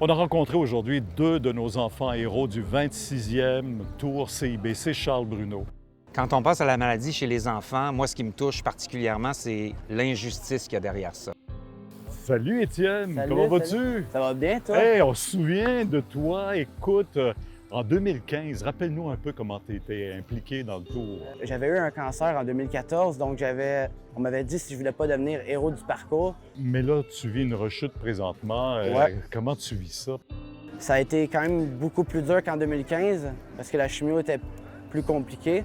On a rencontré aujourd'hui deux de nos enfants héros du 26e Tour CIBC Charles Bruno. Quand on passe à la maladie chez les enfants, moi, ce qui me touche particulièrement, c'est l'injustice qu'il y a derrière ça. Salut Étienne, Salut, comment salut. vas-tu? Ça va bien, toi? Hey, on se souvient de toi. Écoute, en 2015, rappelle-nous un peu comment tu étais impliqué dans le Tour. J'avais eu un cancer en 2014, donc on m'avait dit si je voulais pas devenir héros du parcours. Mais là, tu vis une rechute présentement. Ouais. Comment tu vis ça? Ça a été quand même beaucoup plus dur qu'en 2015 parce que la chimio était plus compliquée.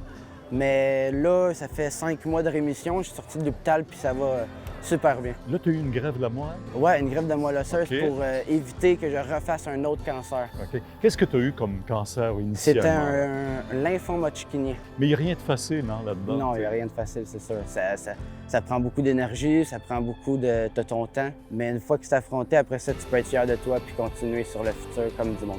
Mais là, ça fait 5 mois de rémission. Je suis sorti de l'hôpital puis ça va super bien. Là, tu as eu une grève de la moelle? Ouais, une greffe de moelle osseuse OK. pour éviter que je refasse un autre cancer. OK. Qu'est-ce que tu as eu comme cancer initialement? C'était un lymphome hodgkinien. Mais il n'y a rien de facile là-dedans. Non, il n'y a rien de facile, c'est sûr. Ça prend beaucoup d'énergie, ça prend beaucoup de ton temps. Mais une fois que c'est affronté, après ça, tu peux être fier de toi puis continuer sur le futur comme du monde.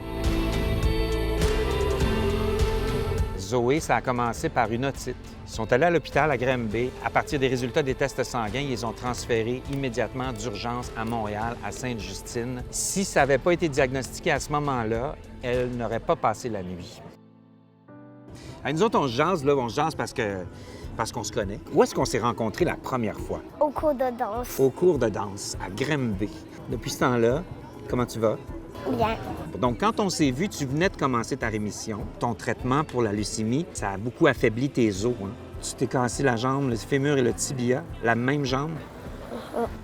Zoé, ça a commencé par une otite. Ils sont allés à l'hôpital à Granby. À partir des résultats des tests sanguins, ils ont transféré immédiatement d'urgence à Montréal, à Sainte-Justine. Si ça n'avait pas été diagnostiqué à ce moment-là, elle n'aurait pas passé la nuit. Nous autres, on se jase parce qu'on se connaît. Où est-ce qu'on s'est rencontrés la première fois? Au cours de danse. Au cours de danse, à Granby. Depuis ce temps-là, comment tu vas? Bien. Donc, quand on s'est vu, tu venais de commencer ta rémission. Ton traitement pour la leucémie, ça a beaucoup affaibli tes os. Hein. Tu t'es cassé la jambe, le fémur et le tibia, la même jambe.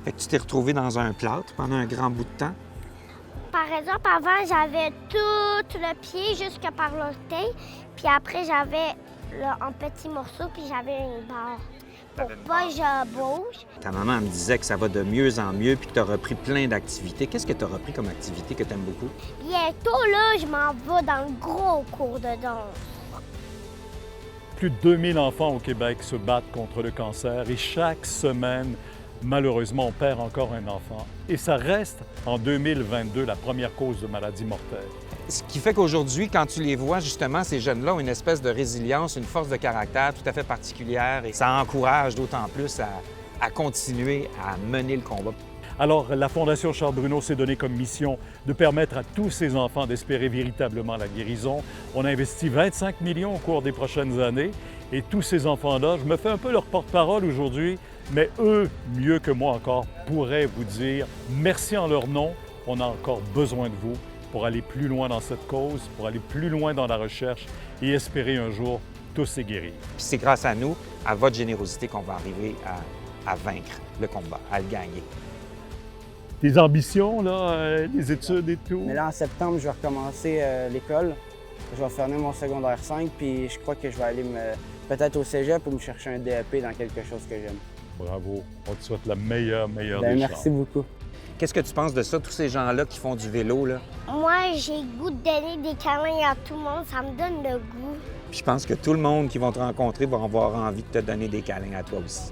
Fait que tu t'es retrouvé dans un plâtre pendant un grand bout de temps. Par exemple, avant, j'avais tout le pied jusque par l'orteil. Puis après, j'avais un petit morceau, puis j'avais une barre. Pour pas que je bouge. Ta maman me disait que ça va de mieux en mieux puis que tu as repris plein d'activités. Qu'est-ce que tu as repris comme activité que tu aimes beaucoup? Bientôt, là, je m'en vais dans le gros cours de danse. Plus de 2000 enfants au Québec se battent contre le cancer et chaque semaine, malheureusement, on perd encore un enfant. Et ça reste, en 2022, la première cause de maladie mortelle. Ce qui fait qu'aujourd'hui, quand tu les vois, justement, ces jeunes-là ont une espèce de résilience, une force de caractère tout à fait particulière et ça encourage d'autant plus à continuer à mener le combat. Alors, la Fondation Charles Bruno s'est donnée comme mission de permettre à tous ces enfants d'espérer véritablement la guérison. On a investi 25 millions au cours des prochaines années et tous ces enfants-là, je me fais un peu leur porte-parole aujourd'hui, mais eux, mieux que moi encore, pourraient vous dire merci en leur nom, on a encore besoin de vous pour aller plus loin dans cette cause, pour aller plus loin dans la recherche et espérer un jour tous se guérir. Puis c'est grâce à nous, à votre générosité, qu'on va arriver à vaincre le combat, à le gagner. Tes ambitions, là, les études et tout? Mais là, en septembre, je vais recommencer l'école. Je vais fermer mon secondaire 5, puis je crois que je vais aller peut-être au cégep ou me chercher un DEP dans quelque chose que j'aime. Bravo, on te souhaite la meilleure des Merci chances. beaucoup. Qu'est-ce que tu penses de ça, tous ces gens-là qui font du vélo, là? Moi, j'ai le goût de donner des câlins à tout le monde. Ça me donne le goût. Puis je pense que tout le monde qui va te rencontrer va avoir envie de te donner des câlins à toi aussi.